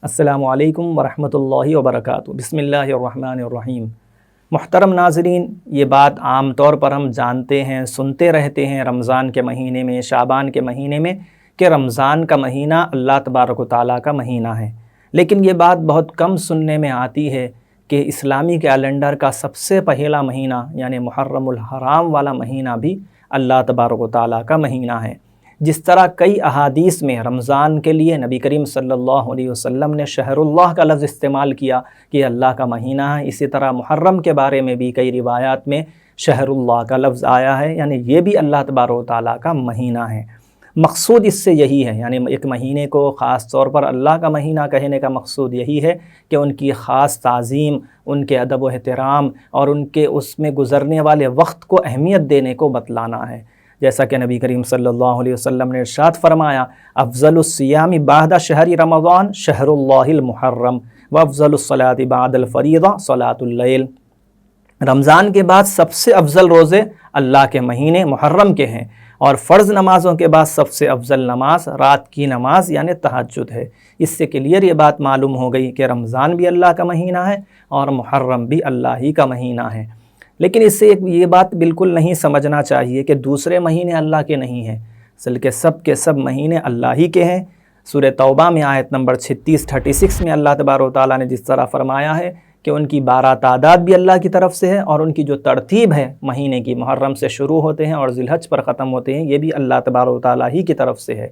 السلام علیکم ورحمۃ اللہ وبرکاتہ۔ بسم اللہ الرحمن الرحیم۔ محترم ناظرین، یہ بات عام طور پر ہم جانتے ہیں، سنتے رہتے ہیں رمضان کے مہینے میں، شعبان کے مہینے میں، کہ رمضان کا مہینہ اللہ تبارک و تعالیٰ کا مہینہ ہے۔ لیکن یہ بات بہت کم سننے میں آتی ہے کہ اسلامی کیلنڈر کا سب سے پہلا مہینہ یعنی محرم الحرام والا مہینہ بھی اللہ تبارک و تعالیٰ کا مہینہ ہے۔ جس طرح کئی احادیث میں رمضان کے لیے نبی کریم صلی اللہ علیہ وسلم نے شہر اللہ کا لفظ استعمال کیا کہ یہ اللہ کا مہینہ ہے، اسی طرح محرم کے بارے میں بھی کئی روایات میں شہر اللہ کا لفظ آیا ہے، یعنی یہ بھی اللہ تبارک و تعالیٰ کا مہینہ ہے۔ مقصود اس سے یہی ہے، یعنی ایک مہینے کو خاص طور پر اللہ کا مہینہ کہنے کا مقصود یہی ہے کہ ان کی خاص تعظیم، ان کے ادب و احترام اور ان کے اس میں گزرنے والے وقت کو اہمیت دینے کو بتلانا ہے۔ جیسا کہ نبی کریم صلی اللہ علیہ وسلم نے ارشاد فرمایا، افضل الصیام بعد شہر رمضان شہر اللہ المحرم وافضل الصلاۃ بعد الفریضہ صلاۃ اللیل۔ رمضان کے بعد سب سے افضل روزے اللہ کے مہینے محرم کے ہیں، اور فرض نمازوں کے بعد سب سے افضل نماز رات کی نماز یعنی تہجد ہے۔ اس سے کلیئر یہ بات معلوم ہو گئی کہ رمضان بھی اللہ کا مہینہ ہے اور محرم بھی اللہ ہی کا مہینہ ہے۔ لیکن اس سے یہ بات بالکل نہیں سمجھنا چاہیے کہ دوسرے مہینے اللہ کے نہیں ہیں، اصل کے سب مہینے اللہ ہی کے ہیں۔ سورہ توبہ میں آیت نمبر 36 میں اللہ تبارک و تعالیٰ نے جس طرح فرمایا ہے کہ ان کی 12 تعداد بھی اللہ کی طرف سے ہے، اور ان کی جو ترتیب ہے مہینے کی، محرم سے شروع ہوتے ہیں اور ذی الحج پر ختم ہوتے ہیں، یہ بھی اللہ تبارک و تعالیٰ ہی کی طرف سے ہے۔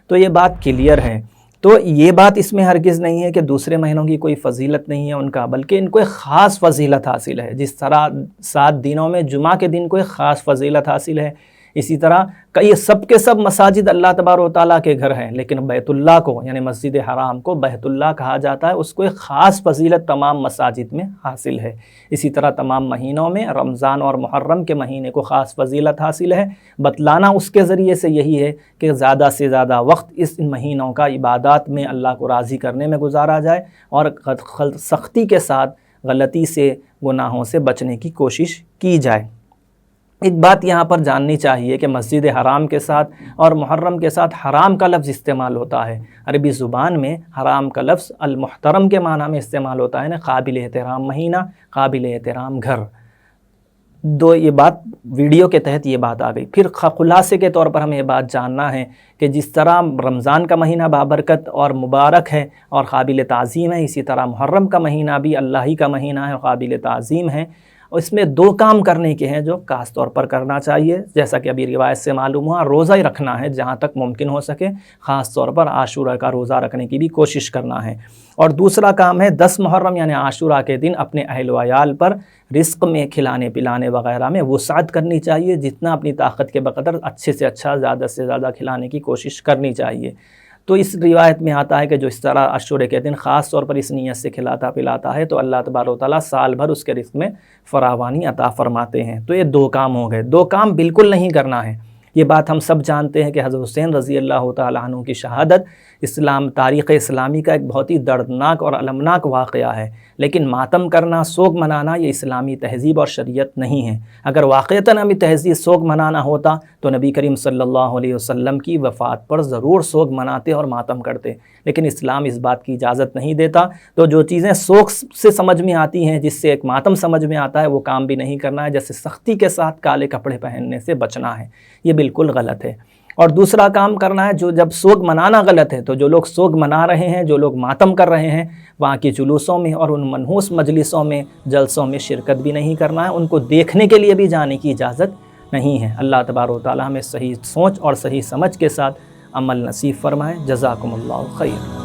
تو یہ بات کلیئر ہے۔ تو یہ بات اس میں ہرگز نہیں ہے کہ دوسرے مہینوں کی کوئی فضیلت نہیں ہے ان کا، بلکہ ان کو ایک خاص فضیلت حاصل ہے۔ جس طرح 7 دنوں میں جمعہ کے دن کو ایک خاص فضیلت حاصل ہے، اسی طرح سب کے سب مساجد اللہ تبارک و تعالیٰ کے گھر ہیں، لیکن بیت اللہ کو یعنی مسجد حرام کو بیت اللہ کہا جاتا ہے، اس کو ایک خاص فضیلت تمام مساجد میں حاصل ہے۔ اسی طرح تمام مہینوں میں رمضان اور محرم کے مہینے کو خاص فضیلت حاصل ہے۔ بتلانا اس کے ذریعے سے یہی ہے کہ زیادہ سے زیادہ وقت اس مہینوں کا عبادات میں اللہ کو راضی کرنے میں گزارا جائے، اور سختی کے ساتھ غلطی سے، گناہوں سے بچنے کی کوشش کی جائے۔ ایک بات یہاں پر جاننی چاہیے کہ مسجد حرام کے ساتھ اور محرم کے ساتھ حرام کا لفظ استعمال ہوتا ہے۔ عربی زبان میں حرام کا لفظ المحترم کے معنی میں استعمال ہوتا ہے، قابل احترام مہینہ، قابل احترام گھر۔ یہ بات ویڈیو کے تحت یہ بات آ گئی۔ پھر خلاصے کے طور پر ہمیں یہ بات جاننا ہے کہ جس طرح رمضان کا مہینہ بابرکت اور مبارک ہے اور قابل تعظیم ہے، اسی طرح محرم کا مہینہ بھی اللہ ہی کا مہینہ ہے اور قابل تعظیم ہے۔ اور اس میں 2 کام کرنے کے ہیں جو خاص طور پر کرنا چاہیے، جیسا کہ ابھی روایت سے معلوم ہوا، روزہ ہی رکھنا ہے جہاں تک ممکن ہو سکے، خاص طور پر عاشورہ کا روزہ رکھنے کی بھی کوشش کرنا ہے۔ اور دوسرا کام ہے 10 محرم یعنی عاشورہ کے دن اپنے اہل و عیال پر رزق میں کھلانے پلانے وغیرہ میں وسعت کرنی چاہیے، جتنا اپنی طاقت کے بقدر اچھے سے اچھا، زیادہ سے زیادہ کھلانے کی کوشش کرنی چاہیے۔ تو اس روایت میں آتا ہے کہ جو اس طرح عاشورے کے دن خاص طور پر اس نیت سے کھلاتا پلاتا ہے تو اللہ تبارک و تعالیٰ سال بھر اس کے رزق میں فراوانی عطا فرماتے ہیں۔ تو یہ 2 کام ہو گئے۔ 2 کام بالکل نہیں کرنا ہے۔ یہ بات ہم سب جانتے ہیں کہ حضرت حسین رضی اللہ تعالیٰ عنہ کی شہادت تاریخ اسلامی کا ایک بہت ہی دردناک اور المناک واقعہ ہے، لیکن ماتم کرنا، سوگ منانا یہ اسلامی تہذیب اور شریعت نہیں ہے۔ اگر واقعتاً ہمیں تہذیب سوگ منانا ہوتا تو نبی کریم صلی اللہ علیہ وسلم کی وفات پر ضرور سوگ مناتے اور ماتم کرتے، لیکن اسلام اس بات کی اجازت نہیں دیتا۔ تو جو چیزیں سوگ سے سمجھ میں آتی ہیں، جس سے ایک ماتم سمجھ میں آتا ہے، وہ کام بھی نہیں کرنا ہے، جیسے سختی کے ساتھ کالے کپڑے پہننے سے بچنا ہے، یہ بالکل غلط ہے۔ اور دوسرا کام کرنا ہے، جو جب سوگ منانا غلط ہے تو جو لوگ سوگ منا رہے ہیں، جو لوگ ماتم کر رہے ہیں، وہاں کی جلوسوں میں اور ان منحوس مجلسوں میں، جلسوں میں شرکت بھی نہیں کرنا ہے، ان کو دیکھنے کے لیے بھی جانے کی اجازت نہیں ہے۔ اللہ تبارک و تعالیٰ ہمیں صحیح سوچ اور صحیح سمجھ کے ساتھ عمل نصیب فرمائے۔ جزاکم اللہ خیر۔